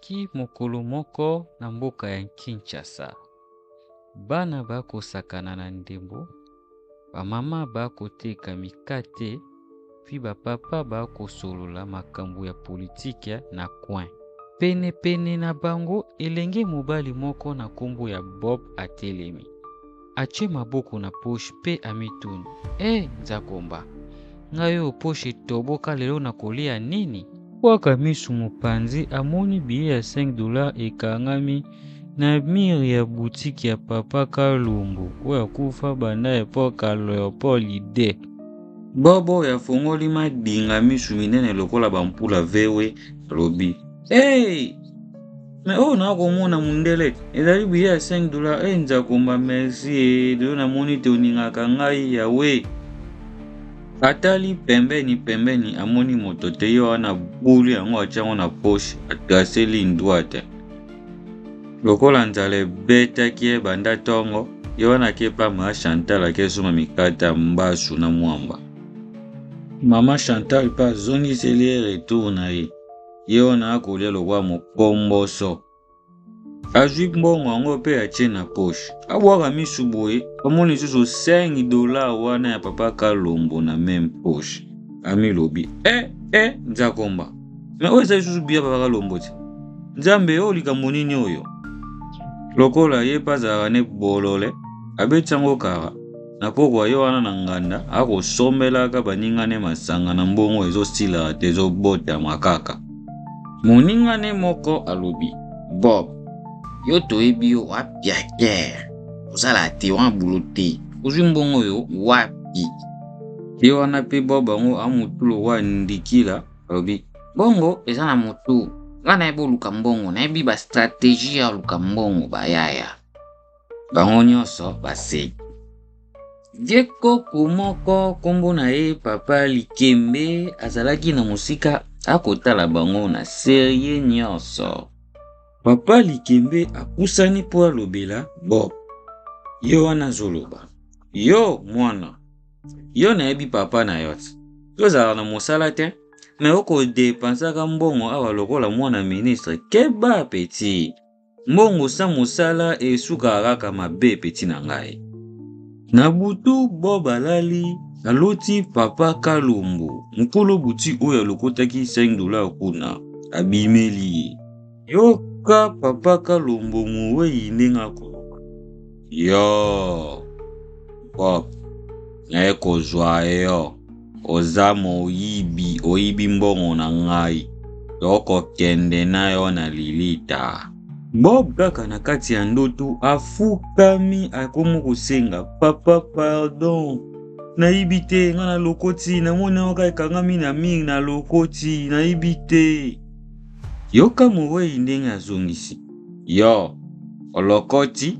ezalaki mokolo moko na mboka ya Kinshasa. Bana bakosakana na ndembo, bamama bakoteka mikate, puis bapapa bakosolola makambo ya politike na coin. Pene na bango elenge mobali moko na kombo ya Bob atelemi. Atie maboko na poche pe amituni. Nzakomba, ngai oyo poche etoboka lelo na kolia nini? Waka misu mopanzi amoni biye ya $5 ekangami na mire ya boutique ya papa Kalumbu oyo akufa banda epoka Leopold II. Bobo yafongoli madinga misu minene lokola bampula vewe lobi. Me oyo nakomona mundele ezali biye ya $5. Nzakomba merci lelo namoni te oningaka ngai yawe. Atali pembeni amoni moto te yo wana bulu yango atiango na poche atraseli ndwate. Lokola nzala ebetaki ye banda tongo yo wana kepa mama Chantal akesoma mikate ya mbasu na mwamba. Mama Chantal pa azongiseli ye retour na ye. Ye wana akolia lokwa mokomboso. Azwi mbongo yango pe atie na poche. Abwaka misu boye amoni lisusu $5 wana ya papa Kalombo na même poche. Ami lobi Nzakomba, me oyo eza lisusu biya papa Kalombo ti Nzambe oyo likambo nini oyo? Lokola ye pa azalaka ne bolole abetiango kaka na pokwa ye wana na nganda akosombelaka baningane masanga na mbongo ezosilaka te ezobota makaka. Moningane moko alobi, Bob, yo toyebi yo wapi ya kere ozala te wana bulo te ozwi mbongo yo wapi? Ye wana pe Bob yango amutulo wa ndikila alobi, bongo eza na motu nga nayebi oluka mbongo nayebi bastratégie ya oluka mbongo bayaya. Bango nyonso baseki. Vie koko moko kombo na ye papa Likembe azalaki na mosika akotala bango na serie nyonso. Papa Likembe akusani po alobela Bob. Yo wana zoloba. Yo mwana. Yo nayebi papa na yo ti. Tozala na mosala te. Me oko depensaka mbongo awa lokola mwana ministre keba peti. Mbongo sa mosala esuka kaka mabe peti na ngai. Na butu Bob alali aloti papa Kalumbu. Mukolo buti oyo alokotaki $5 kuna. Abimeli. Yoka papa Kalumbu muwei ndenge akoloba. Yo Bob, naye kozwa yo oza oyibi mbongo na ngai yokokende na yo na lilita. Bob kaka na kati ya ndoto afukami akomo kosenga, papa pardon, nayibi te nga na lokoti namoni oka ekangami na mire na lokoti nayibi te. Yoka mowei ndenge azongisi. Yo olokoti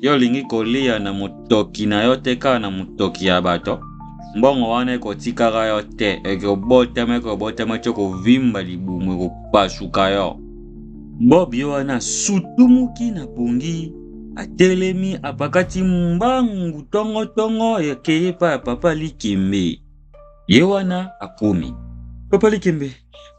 yo lingi kolia na motoki na yo te kaka na motoki ya bato. Mbongo wana ekotikaka yo te ekobotama kovimba libumu ekopasuka yo. Bob yo wana sutumuki na pongi atelemi apakati mbangu tongo ekeye pa ya papa Likembe. Ye wana akomi, papa Likembe,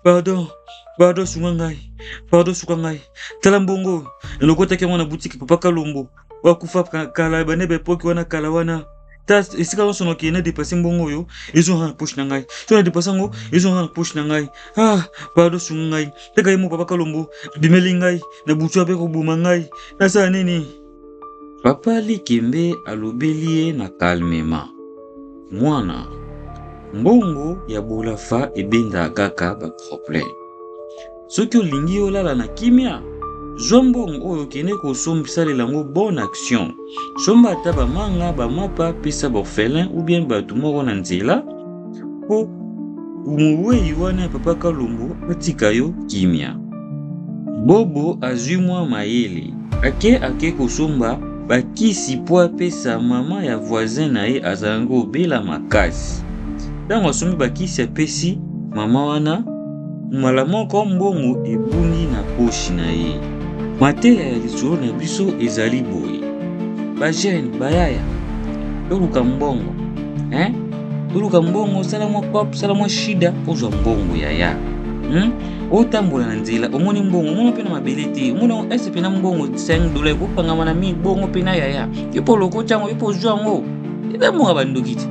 pardon suka ngai, tala mbongo elokotaki yango na boutique papa Kalombo wakufa kala banebe epoki wana kala wana. Tas esika nyonso nakende depase mbongo oyo ezonga na poche na ngai. So na depase yango ezonga na poche na ngai. Pardon sunga ngai. Teka ye mo papa Kalombo bimeli ngai na butu ape koboma ngai. Nasala nini? Papa Likembe alobeli ye na calmement. Mwana, mbongo ya bolafa ebenda kaka ba problème. Soki olingi olala na kimia, zwa mbongo oyo kende kosombisalela yango bonne action. Somba ata bamanga bamapa pesa borphelin ou bien bato moko na nzela po umuwei wana ya papa Kalombo atika yo kimia. Bobo azwi mwa mayele ake kosomba bakisi po apesa mama ya voisin na ye azalango obela makasi. Ntango asombi bakisi apesi mama wana, mbala moko mbongo ebungi na poshi na ye. Mateya ya lisolo na biso ezali boye. Bajene bayaya toluka mbongo toluka mbongo, sala mwa pop, sala mwa shida pozwa mbongo yaya. Otambola na nzela omoni mbongo omona mpe na mabele te omona ese mpe na mbongo $5 ekopangama na mibongo mpe na yaya yo mpo lokota yango yo mpo ozwa yango edamonga bandoki te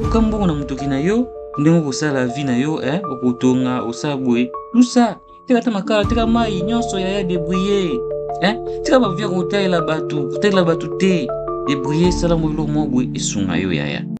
luka mbongo na motoki na yo ndenge okosala vi na yo okotonga osala boye lusa tika ata makala tika mai nyonso yaya débrouiller tika bavia kotalela bato te débrouiller sala mo eloko moko boye esunga yo yaya